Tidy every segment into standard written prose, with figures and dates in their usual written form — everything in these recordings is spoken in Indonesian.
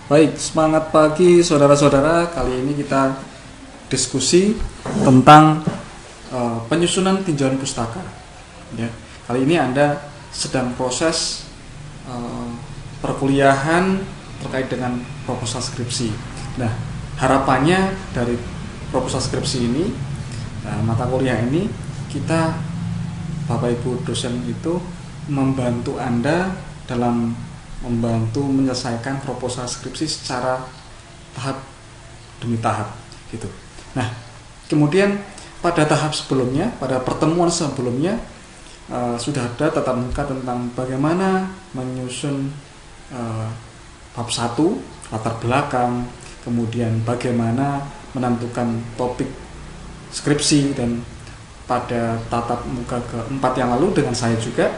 Baik, semangat pagi saudara-saudara. Kali ini kita diskusi tentang penyusunan tinjauan pustaka. Ya, kali ini Anda sedang proses perkuliahan terkait dengan proposal skripsi. Nah, harapannya dari proposal skripsi ini, mata kuliah ini, kita Bapak Ibu dosen itu membantu Anda dalam membantu menyelesaikan proposal skripsi secara tahap demi tahap gitu. Nah, kemudian pada tahap sebelumnya, pada pertemuan sebelumnya sudah ada tatap muka tentang bagaimana menyusun bab 1, latar belakang, kemudian bagaimana menentukan topik skripsi, dan pada tatap muka keempat yang lalu dengan saya juga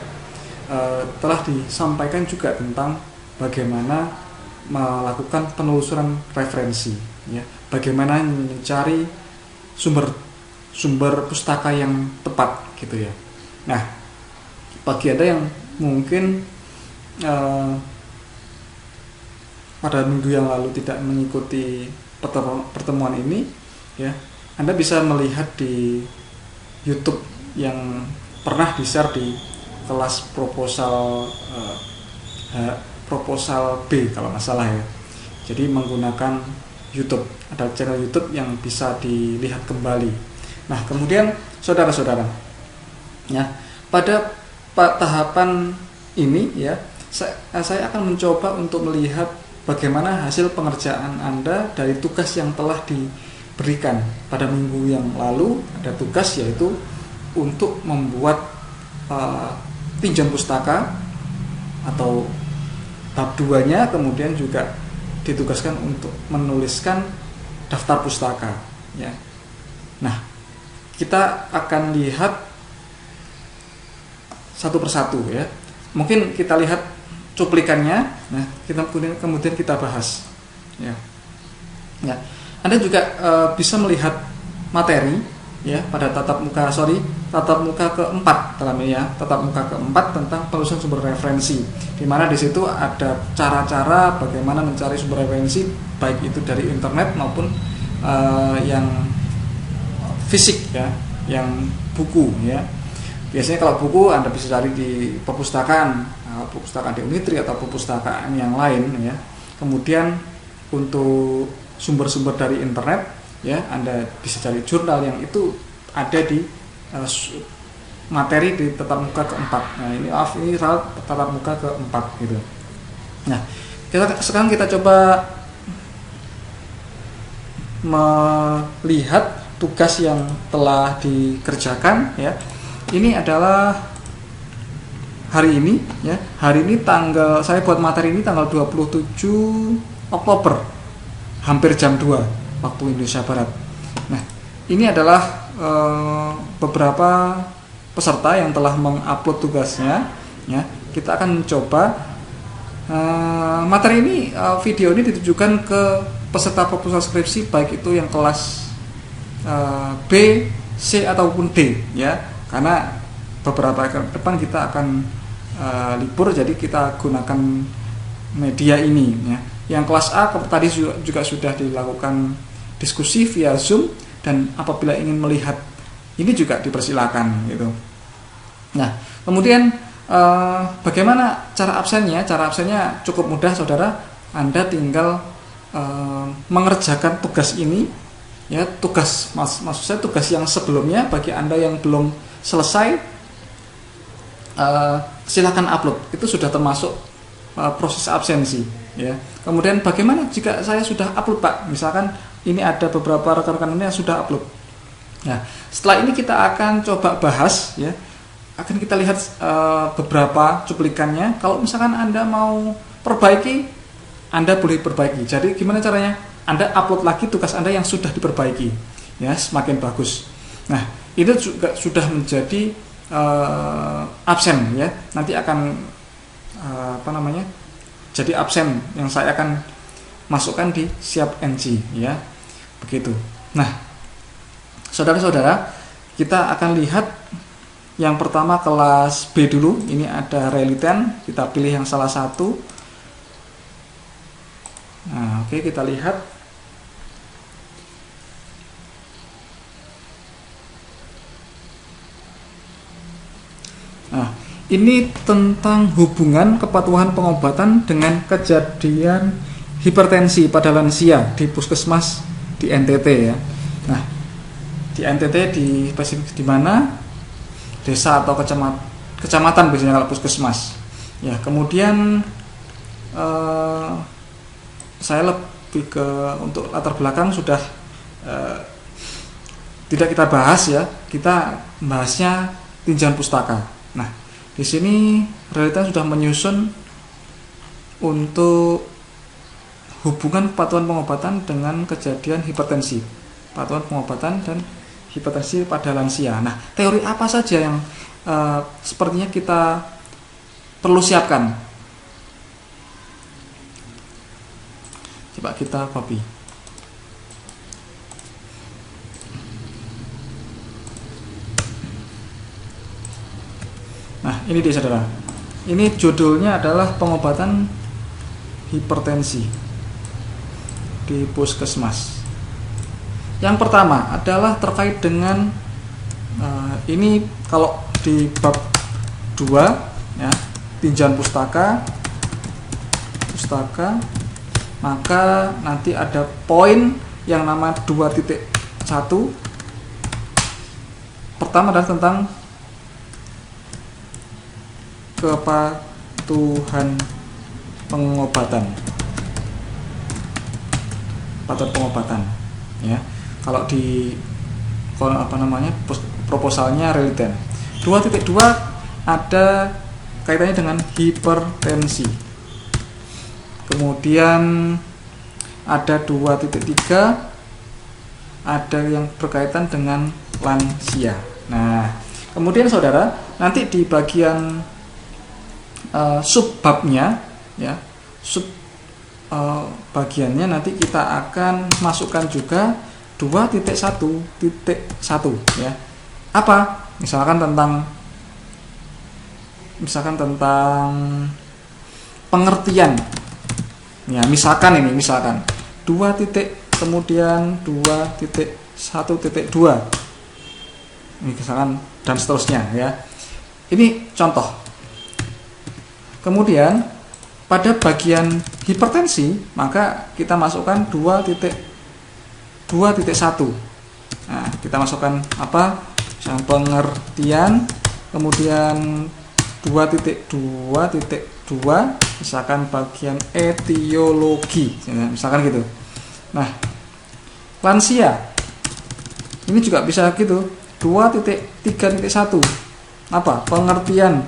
telah disampaikan juga tentang bagaimana melakukan penelusuran referensi, ya, bagaimana mencari sumber pustaka yang tepat gitu ya. Nah, bagi Anda yang mungkin pada minggu yang lalu tidak mengikuti pertemuan ini, ya, Anda bisa melihat di YouTube yang pernah di-share di kelas proposal B kalau nggak salah ya. Jadi menggunakan YouTube, ada channel YouTube yang bisa dilihat kembali. Nah, kemudian saudara-saudara, ya, pada tahapan ini ya, saya akan mencoba untuk melihat bagaimana hasil pengerjaan Anda dari tugas yang telah diberikan pada minggu yang lalu. Ada tugas yaitu untuk membuat tinjauan pustaka atau bab 2-nya, kemudian juga ditugaskan untuk menuliskan daftar pustaka, ya. Nah, kita akan lihat satu persatu ya. Mungkin kita lihat cuplikannya. Nah, kemudian kita bahas, ya. Ya, Anda juga bisa melihat materi ya pada tatap muka keempat dalam ini ya, tatap muka keempat tentang penelusuran sumber referensi, di mana di situ ada cara-cara bagaimana mencari sumber referensi baik itu dari internet maupun yang fisik ya, yang buku ya. Biasanya kalau buku Anda bisa cari di perpustakaan di Unitri atau perpustakaan yang lain ya. Kemudian untuk sumber-sumber dari internet ya, Anda bisa cari jurnal yang itu ada di materi di tatap muka keempat. Nah, ini tatap muka keempat gitu. Nah, sekarang kita coba melihat tugas yang telah dikerjakan ya. Ini adalah hari ini ya. Hari ini saya buat materi ini tanggal 27 Oktober, hampir jam 2 waktu Indonesia Barat. Nah, ini adalah beberapa peserta yang telah mengupload tugasnya. Ya, kita akan mencoba materi ini, video ini ditujukan ke peserta proposal skripsi baik itu yang kelas B, C ataupun D. Ya, karena beberapa ke depan kita akan libur, jadi kita gunakan media ini. Ya. Yang kelas A tadi juga sudah dilakukan diskusi via Zoom, dan apabila ingin melihat ini juga dipersilakan gitu. Nah, kemudian bagaimana cara absennya? Cara absennya cukup mudah, saudara. Anda tinggal mengerjakan tugas ini ya, maksud saya tugas yang sebelumnya. Bagi Anda yang belum selesai, silakan upload. Itu sudah termasuk proses absensi ya. Kemudian bagaimana jika saya sudah upload, Pak? Misalkan ini ada beberapa rekan-rekan ini yang sudah upload. Nah, setelah ini kita akan coba bahas ya. Akan kita lihat beberapa cuplikannya. Kalau misalkan Anda mau perbaiki, Anda boleh perbaiki. Jadi gimana caranya? Anda upload lagi tugas Anda yang sudah diperbaiki. Ya, semakin bagus. Nah, itu juga sudah menjadi absen ya. Nanti akan jadi absen yang saya akan masukkan di siap NG ya. Begitu. Nah, saudara-saudara, kita akan lihat yang pertama kelas B dulu. Ini ada realiten, kita pilih yang salah satu. Nah, oke, kita lihat. Nah, ini tentang hubungan kepatuhan pengobatan dengan kejadian hipertensi pada lansia di puskesmas di NTT ya. Nah, di NTT di mana? Desa atau kecamatan biasanya kalau puskesmas. Ya, kemudian saya lebih ke untuk latar belakang sudah tidak kita bahas ya. Kita bahasnya tinjauan pustaka. Nah, di sini realita sudah menyusun untuk hubungan kepatuhan pengobatan dengan kejadian hipertensi, kepatuhan pengobatan dan hipertensi pada lansia. Nah, teori apa saja yang sepertinya kita perlu siapkan? Coba kita copy. Nah, ini dia saudara. Ini judulnya adalah pengobatan hipertensi di puskesmas. Yang pertama adalah terkait dengan ini kalau di bab 2 ya, tinjauan pustaka, maka nanti ada poin yang nama 2.1. Pertama adalah tentang kepatuhan pengobatan. Pengobatan ya. Kalau di proposalnya reliten. 2.2 ada kaitannya dengan hipertensi. Kemudian ada 2.3 ada yang berkaitan dengan lansia. Nah, kemudian saudara nanti di bagian subbabnya ya, bagiannya nanti kita akan masukkan juga 2.1.1 ya. Apa? Misalkan tentang pengertian. Ya, misalkan 2 titik kemudian 2.1.2. Misalkan dan seterusnya ya. Ini contoh. Kemudian pada bagian hipertensi maka kita masukkan 2.1. Nah, kita masukkan apa? Misalkan pengertian, kemudian 2.2.2 misalkan bagian etiologi, misalkan gitu. Nah, lansia ini juga bisa gitu. 2.3.1 apa? Pengertian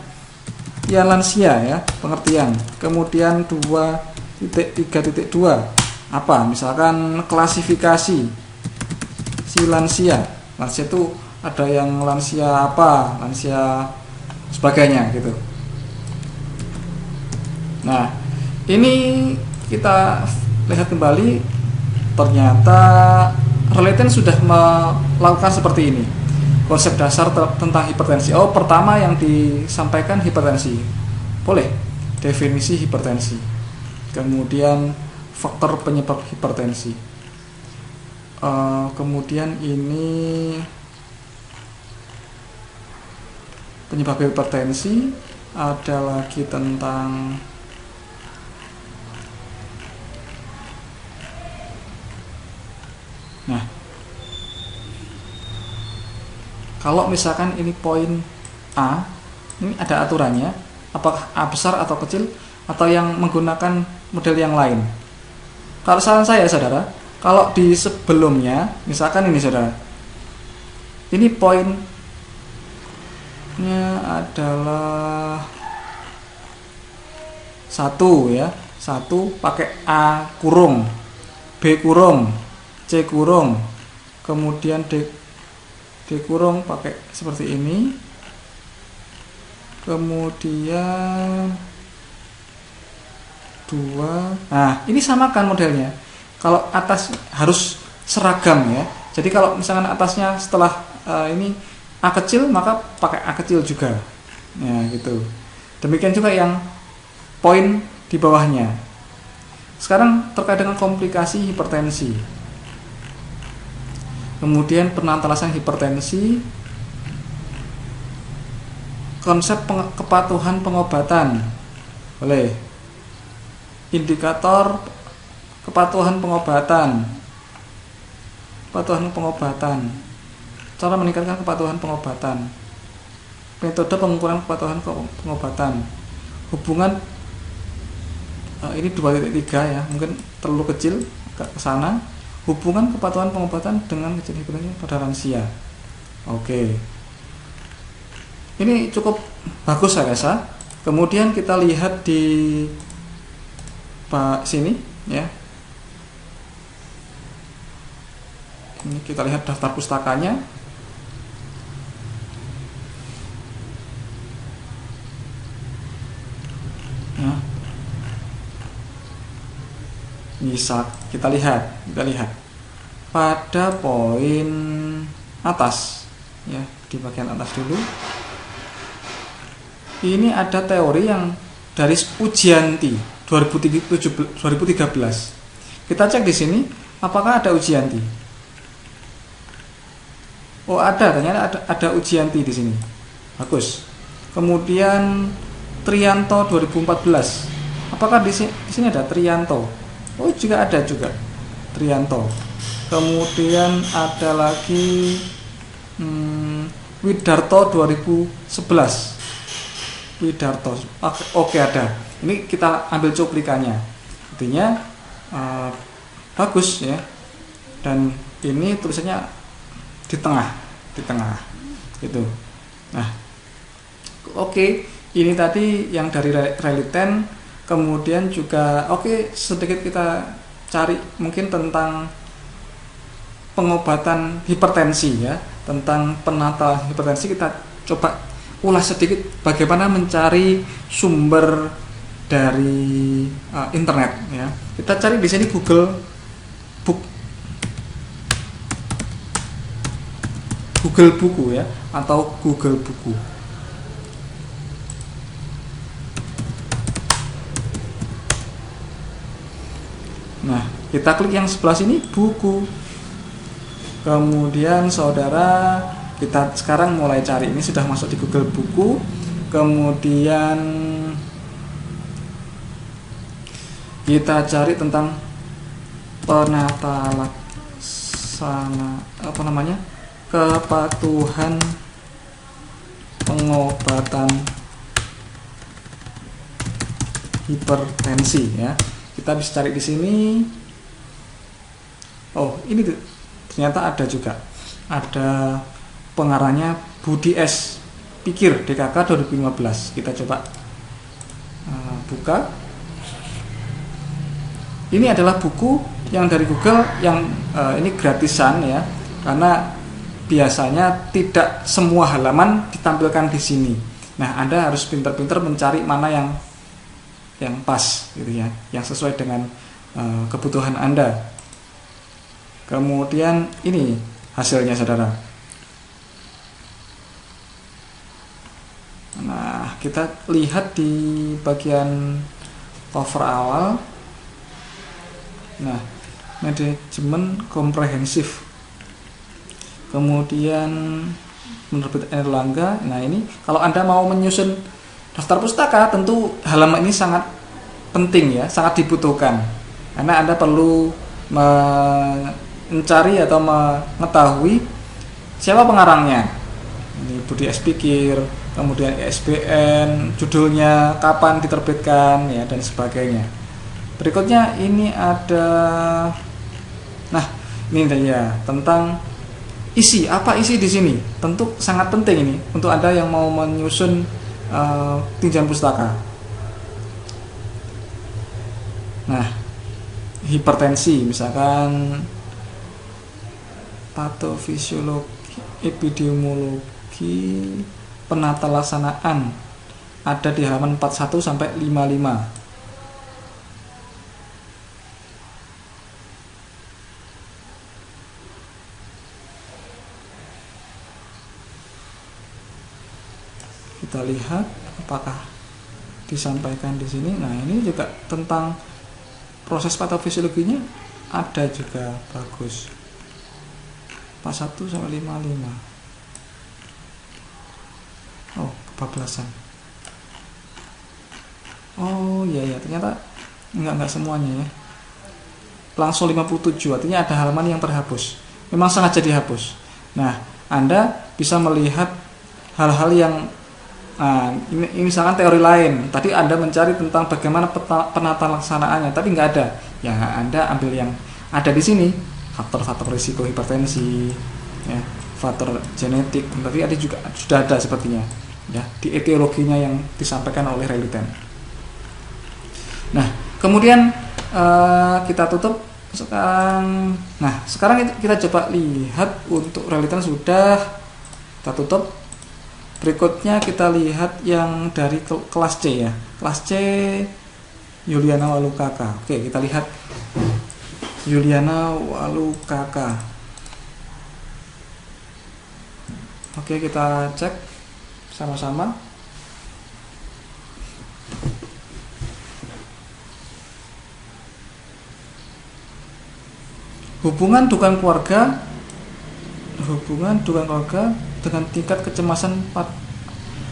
ya lansia ya, pengertian. Kemudian 2.3.2 apa? Misalkan klasifikasi si lansia. Lansia itu ada yang lansia apa? Lansia sebagainya gitu. Nah, ini kita lihat kembali, ternyata reliten sudah melakukan seperti ini. Konsep dasar tentang hipertensi. Oh, pertama yang disampaikan hipertensi. Boleh. Definisi hipertensi. Kemudian faktor penyebab hipertensi. Kemudian ini penyebab hipertensi. Ada lagi tentang kalau misalkan ini poin A, ini ada aturannya, apakah A besar atau kecil, atau yang menggunakan model yang lain. Kalau saran saya saudara, kalau di sebelumnya, misalkan ini saudara, ini poinnya adalah 1 ya, 1 pakai A kurung, B kurung, C kurung, kemudian D kurung pakai seperti ini, kemudian 2. Nah, ini samakan modelnya. Kalau atas harus seragam ya. Jadi kalau misalkan atasnya setelah ini A kecil, maka pakai A kecil juga. Ya, gitu. Demikian juga yang poin di bawahnya. Sekarang terkait dengan komplikasi hipertensi. Kemudian penatalasan hipertensi, konsep kepatuhan pengobatan. Boleh. Indikator kepatuhan pengobatan. Kepatuhan pengobatan. Cara meningkatkan kepatuhan pengobatan. Metode pengukuran kepatuhan pengobatan. Hubungan ini 2.3 ya, mungkin terlalu kecil ke sana. Hubungan kepatuhan pengobatan dengan kejadian hipertensi pada lansia. Oke. Ini cukup bagus saya rasa. Kemudian kita lihat di sini ya. Ini kita lihat daftar pustakanya. Ya. Bisa kita lihat pada poin atas ya, di bagian atas dulu. Ini ada teori yang dari Ujianti 2013. Kita cek di sini apakah ada Ujianti. Oh, ternyata ada Ujianti di sini. Bagus. Kemudian Trianto 2014. Apakah di sini ada Trianto? Oh, juga ada Trianto. Kemudian ada lagi Widarto 2011. Widarto. Oke, ada. Ini kita ambil cuplikannya. Artinya bagus ya. Dan ini tulisannya di tengah gitu. Nah, oke. Ini tadi yang dari Reliten. Kemudian juga sedikit kita cari mungkin tentang pengobatan hipertensi ya, tentang penata hipertensi. Kita coba ulas sedikit bagaimana mencari sumber dari internet ya. Kita cari di sini Google Buku ya, atau Google Buku. Nah, kita klik yang sebelah sini, buku. Kemudian saudara, kita sekarang mulai cari. Ini sudah masuk di Google Buku. Kemudian kita cari tentang kepatuhan pengobatan hipertensi ya. Kita bisa cari di sini. Oh, ini ternyata ada juga. Ada pengarangnya Budi S. Pikir DKK 2015. Kita coba buka. Ini adalah buku yang dari Google yang ini gratisan ya. Karena biasanya tidak semua halaman ditampilkan di sini. Nah, Anda harus pintar-pintar mencari mana yang pas gitu ya, yang sesuai dengan kebutuhan Anda. Kemudian ini hasilnya saudara. Nah, kita lihat di bagian cover awal. Nah, manajemen komprehensif. Kemudian menerbit Erlangga. Nah, ini kalau Anda mau menyusun daftar pustaka, tentu halaman ini sangat penting ya, sangat dibutuhkan. Karena Anda perlu mencari atau mengetahui siapa pengarangnya. Ini Budi S. Pikir, kemudian ISBN, judulnya, kapan diterbitkan ya, dan sebagainya. Berikutnya ini ada, nah ini dia tentang isi. Apa isi di sini? Tentu sangat penting ini untuk Anda yang mau menyusun tinjauan pustaka. Nah, hipertensi misalkan patofisiologi, epidemiologi, penata laksanaan ada di halaman 41 sampai 55. Kita lihat apakah disampaikan di sini. Nah, ini juga tentang proses patofisiologinya ada juga, bagus. 41 sampai 55. Oh, kebablasan. Oh iya ya, ternyata enggak semuanya ya. Langsung 57, artinya ada halaman yang terhapus. Memang sengaja dihapus. Nah, Anda bisa melihat hal-hal yang ini misalkan teori lain. Tadi Anda mencari tentang bagaimana penata laksanaannya, tapi nggak ada. Ya, Anda ambil yang ada di sini, faktor-faktor risiko hipertensi, ya, faktor genetik. Tapi ada juga sudah ada sepertinya, ya, di etiologinya yang disampaikan oleh Reliten. Nah, kemudian kita tutup sekarang. Nah, sekarang kita coba lihat untuk Reliten sudah kita tutup. Berikutnya kita lihat yang dari kelas C ya. Kelas C Yuliana Walukaka. Oke, kita lihat Yuliana Walukaka. Oke, kita cek sama-sama. Hubungan dugaan keluarga dengan tingkat kecemasan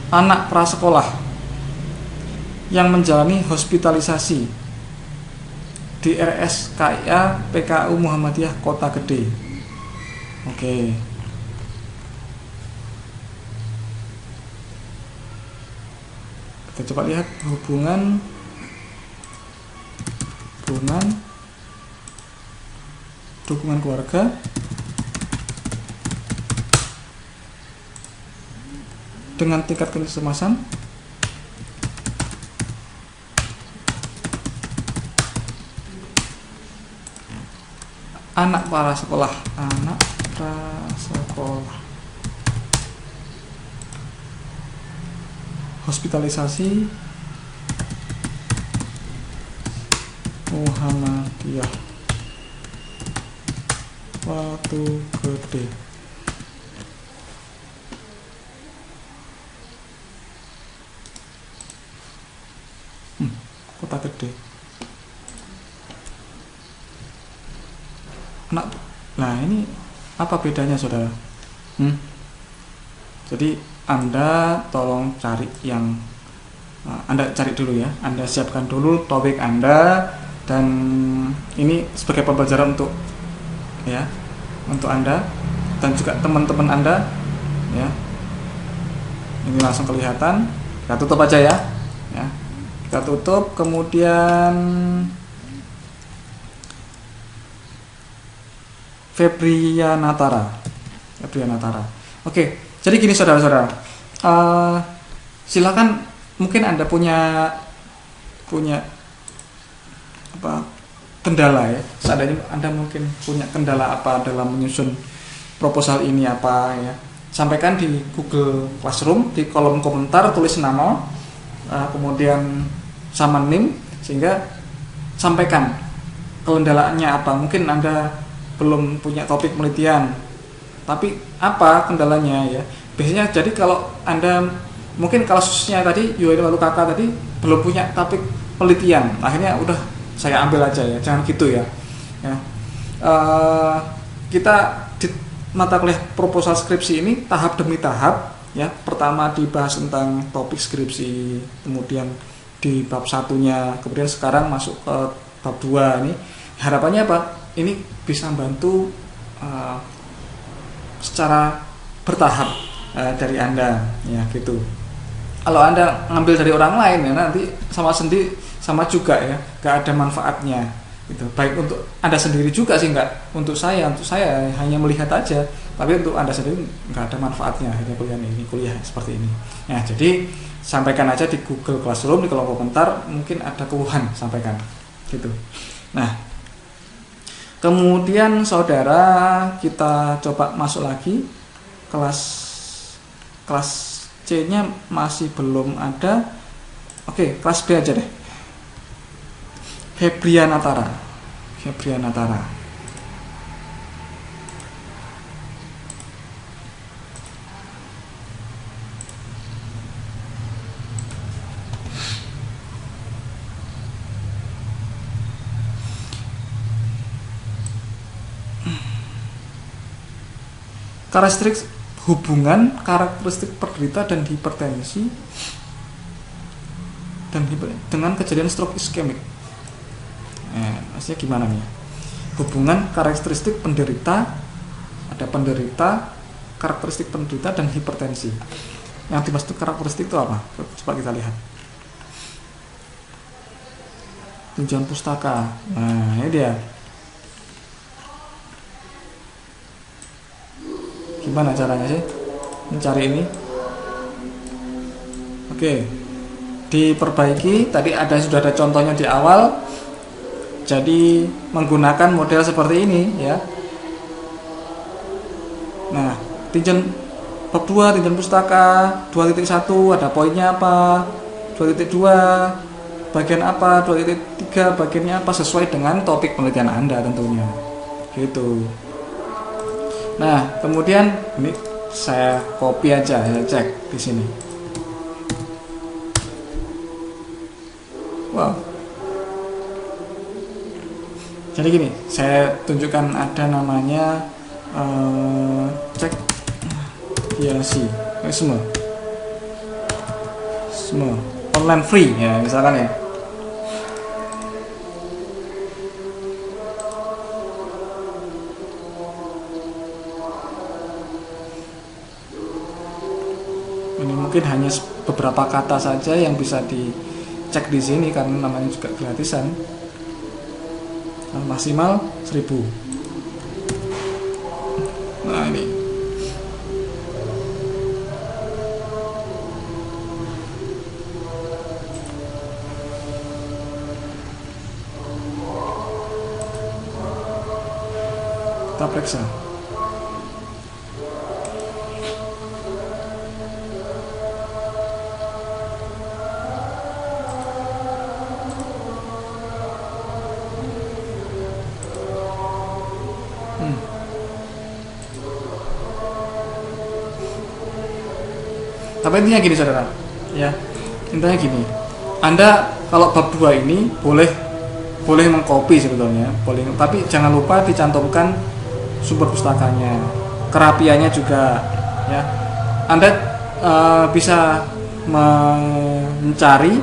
anak prasekolah yang menjalani hospitalisasi di RSKIA PKU Muhammadiyah Kota Gede. Oke. Kita coba lihat hubungan dukungan keluarga dengan tingkat kecemasan anak prasekolah hospitalisasi Muhammadiyah Watu Gede. Kota Gede. Nah ini apa bedanya saudara? Jadi Anda tolong cari yang Anda cari dulu ya. Anda siapkan dulu topik Anda, dan ini sebagai pembelajaran untuk Anda dan juga teman-teman Anda ya. Ini langsung kelihatan. Kita tutup aja ya. Kita tutup, kemudian Febrianatara. Oke, jadi gini saudara-saudara, silakan, mungkin Anda punya kendala ya. Seandainya Anda mungkin punya kendala apa dalam menyusun proposal ini apa ya, sampaikan di Google Classroom, di kolom komentar tulis nama, kemudian sama NIM, sehingga sampaikan kendalaannya apa. Mungkin Anda belum punya topik penelitian, tapi apa kendalanya ya. Biasanya jadi kalau Anda mungkin kalau khususnya tadi Yuliana Walukaka tadi belum punya topik penelitian, akhirnya udah saya ambil aja ya, jangan gitu ya. Kita di mata kuliah proposal skripsi ini tahap demi tahap ya. Pertama dibahas tentang topik skripsi, kemudian di bab satunya, kemudian sekarang masuk ke bab 2 ini. Harapannya apa? Ini bisa membantu secara bertahap dari Anda ya gitu. Kalau Anda ngambil dari orang lain ya nanti sama juga ya, gak ada manfaatnya gitu. Baik untuk Anda sendiri juga sih, enggak untuk saya hanya melihat aja, tapi untuk Anda sendiri nggak ada manfaatnya hanya kuliah seperti ini. Nah, jadi sampaikan aja di Google Classroom, di kolom komentar, mungkin ada keluhan sampaikan gitu. Nah, kemudian saudara kita coba masuk lagi kelas C-nya masih belum ada. Oke, kelas B aja deh. Febrianatara. karakteristik penderita dan hipertensi dengan kejadian stroke iskemik. Maksudnya gimana nih? Hubungan karakteristik penderita, ada penderita, karakteristik penderita dan hipertensi. Yang dimaksud karakteristik itu apa? Coba kita lihat. Tinjauan pustaka. Nah, ini dia. Gimana caranya sih mencari ini? Oke, diperbaiki. Tadi sudah ada contohnya di awal. Jadi menggunakan model seperti ini ya. Nah, tinjauan bab 2 tinjauan pustaka 2.1 ada poinnya apa, 2.2 bagian apa, 2.3 bagiannya apa, sesuai dengan topik penelitian Anda tentunya. Gitu. Nah, kemudian ini saya copy aja, saya cek di sini. Wow. Jadi gini, saya tunjukkan ada namanya cek biasi, semua online free ya misalkan ya. Ini mungkin hanya beberapa kata saja yang bisa dicek di sini karena namanya juga gratisan. Maksimal 1000. Nah ini kita periksa. Tapi intinya gini saudara, ya intinya gini. Anda kalau bab 2 ini boleh mengcopy sebetulnya, boleh, tapi jangan lupa dicantumkan sumber pustakanya, kerapiannya juga, ya. Anda bisa mencari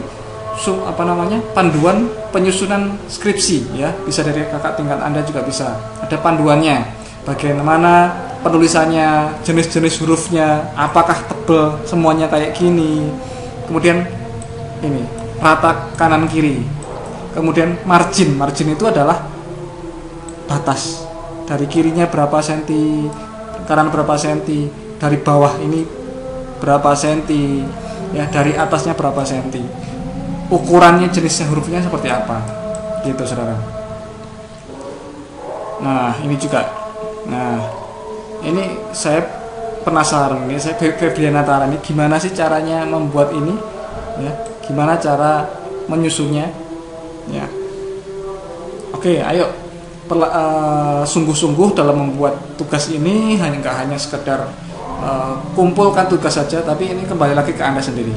panduan penyusunan skripsi, ya, bisa dari kakak tingkat Anda juga bisa. Ada panduannya, bagaimana penulisannya, jenis-jenis hurufnya, apakah tebal semuanya kayak gini. Kemudian ini rata kanan kiri. Kemudian margin itu adalah batas dari kirinya berapa senti, kanan berapa senti, dari bawah ini berapa senti, ya, dari atasnya berapa senti. Ukurannya, jenisnya, hurufnya seperti apa, gitu saudara. Nah ini juga, ini saya penasaran, ini saya Febrianatara ini gimana sih caranya membuat ini, ya, gimana cara menyusunnya, ya. Oke, ayo sungguh-sungguh dalam membuat tugas ini, nggak hanya sekedar kumpulkan tugas saja, tapi ini kembali lagi ke Anda sendiri,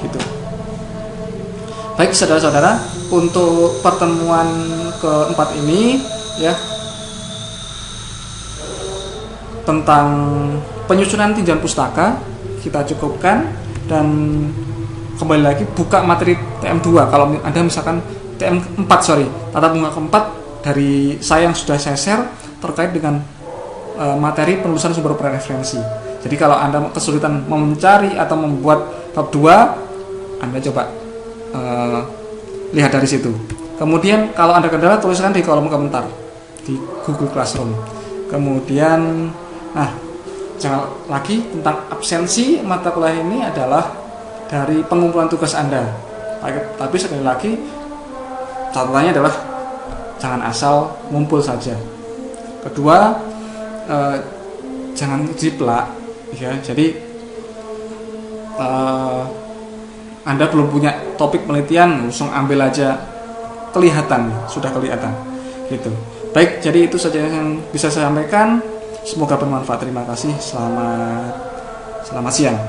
gitu. Baik saudara-saudara, untuk pertemuan keempat ini, ya, tentang penyusunan tinjauan pustaka kita cukupkan, dan kembali lagi buka materi TM2. Kalau Anda misalkan tatap muka keempat dari saya yang sudah saya share terkait dengan materi penulisan sumber prereferensi. Jadi kalau Anda kesulitan mencari atau membuat bab 2, Anda coba lihat dari situ. Kemudian kalau Anda kendala, tuliskan di kolom komentar di Google Classroom. Kemudian jangan lagi tentang absensi mata kuliah ini adalah dari pengumpulan tugas Anda. Tapi sekali lagi catatannya adalah jangan asal ngumpul saja. Kedua, jangan jiplak, ya. Jadi Anda belum punya topik penelitian, langsung ambil aja, sudah kelihatan, gitu. Baik, jadi itu saja yang bisa saya sampaikan. Semoga bermanfaat. Terima kasih. Selamat siang.